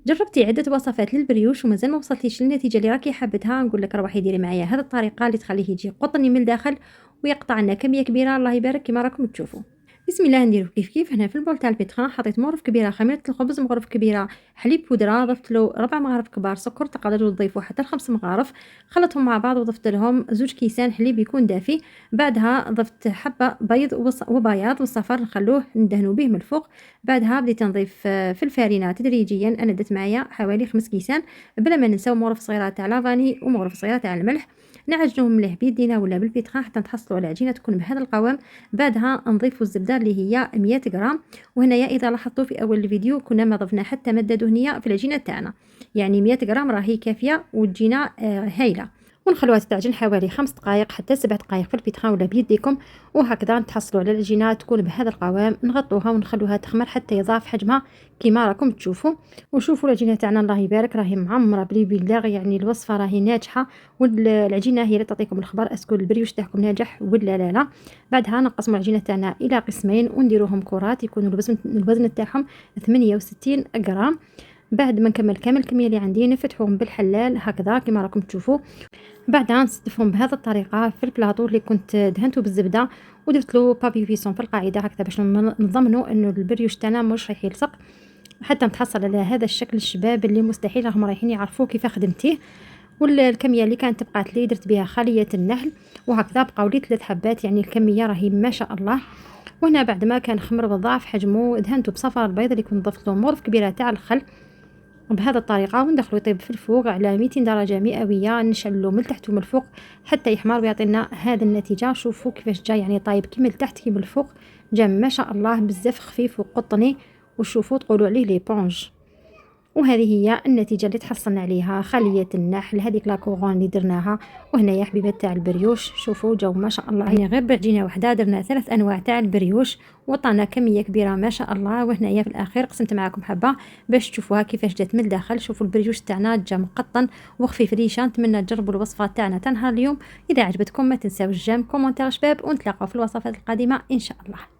جربتي عده وصفات للبريوش ومازال ما وصلتيش للنتيجه اللي راكي حابتها؟ نقول لك روحي ديري معايا هذه الطريقه اللي تخليه يجي قطني من الداخل ويقطع لنا كميه كبيره. الله يبارك كما راكم تشوفوا. بسم الله نديرو كيف هنا في البول تاع البيتخان حطيت مغرف كبيره خميره الخبز، مغرف كبيره حليب بودره، ضفت له 4 مغارف كبار سكر، تقدروا تضيفوا حتى 5 مغارف، خلطهم مع بعض وضفت لهم 2 كيسان حليب يكون دافي. بعدها ضفت حبه بيض وبياض والصفر نخلوه ندهنوا به من الفوق. بعدها بديت نضيف في الفارينه تدريجيا. انا درت معايا حوالي 5 كيسان، بلا ما ننساو مغرف صغيره تاع لافاني ومغرف صغيره تاع الملح. نعجنوهم مليح بيدينا ولا بالبيتخان حتى نتحصلوا على عجينه تكون بهذا القوام. بعدها نضيفوا الزبده اللي هي 100 غرام. وهنايا اذا لاحظتوا في اول الفيديو كنا ما ضفنا حتى ماده دهنيه في العجينه تاعنا، يعني 100 غرام راهي كافيه وتجينا هايله. ونخلوها تتعجن حوالي 5 دقائق حتى 7 دقائق في البيتخان ولا بيديكم، وهكذا نتحصلوا على العجينه تكون بهذا القوام. نغطوها ونخلوها تخمر حتى يضاف حجمها كما راكم تشوفوا. وشوفوا العجينه تاعنا الله يبارك راهي معمره بلي بلاغ، يعني الوصفه راهي ناجحه، والعجينه هي اللي تعطيكم الخبر اسكو البريوش تاعكم ناجح ولا لا. بعدها نقسموا العجينه تاعنا الى قسمين ونديروهم كرات يكونوا الوزن تاعهم 68 غرام. بعد ما نكمل كامل الكميه اللي عندي نفتحوهم بالحلال هكذا كما راكم تشوفوا. بعدها نصدفهم بهذه الطريقه في البلاطو اللي كنت دهنته بالزبده ودرت له بابي فيسون في القاعده هكذا باش نضمنوا انه البريوش تاعنا مش راح يلصق، حتى نتحصل على هذا الشكل الشباب اللي مستحيل راهم رايحين يعرفوا كيف خدمتيه. والكميه اللي كانت بقات لي درت بها خليه النحل، وهكذا بقاو لي 3 حبات، يعني الكميه راهي ما شاء الله. وهنا بعد ما كان خمر بضعف حجمه دهنته بصفار البيض اللي كنت ضفت له مغرف كبيره تاع الخل بهذه الطريقه، وندخلو يطيب في الفوق على 200 درجه مئويه. نشعلو من التحت ومن الفوق حتى يحمر ويعطينا هذه النتيجه. شوفوا كيفاش جا، يعني طايب كيما التحت كيما الفوق، جا ما شاء الله بزاف خفيف وقطني، وشوفوا تقولوا عليه لي بونج. وهذه هي النتيجه اللي تحصلنا عليها، خليه النحل هذيك لاكوغون اللي درناها. وهنا يا حبيبات تاع البريوش شوفوا جاو ما شاء الله، يعني غير بعجينه وحده درنا 3 انواع تاع البريوش وطانا كميه كبيره ما شاء الله. وهنايا في الاخير قسمت معكم حبه باش تشوفوها كيفاش جات من الداخل. شوفوا البريوش تاعنا جا مقطن وخفيف ريشه. نتمنى تجربوا الوصفه تاعنا تاع نهار اليوم. اذا عجبتكم ما تنساوش جيم كومونتير شباب، ونتلاقاو في الوصفات القادمه ان شاء الله.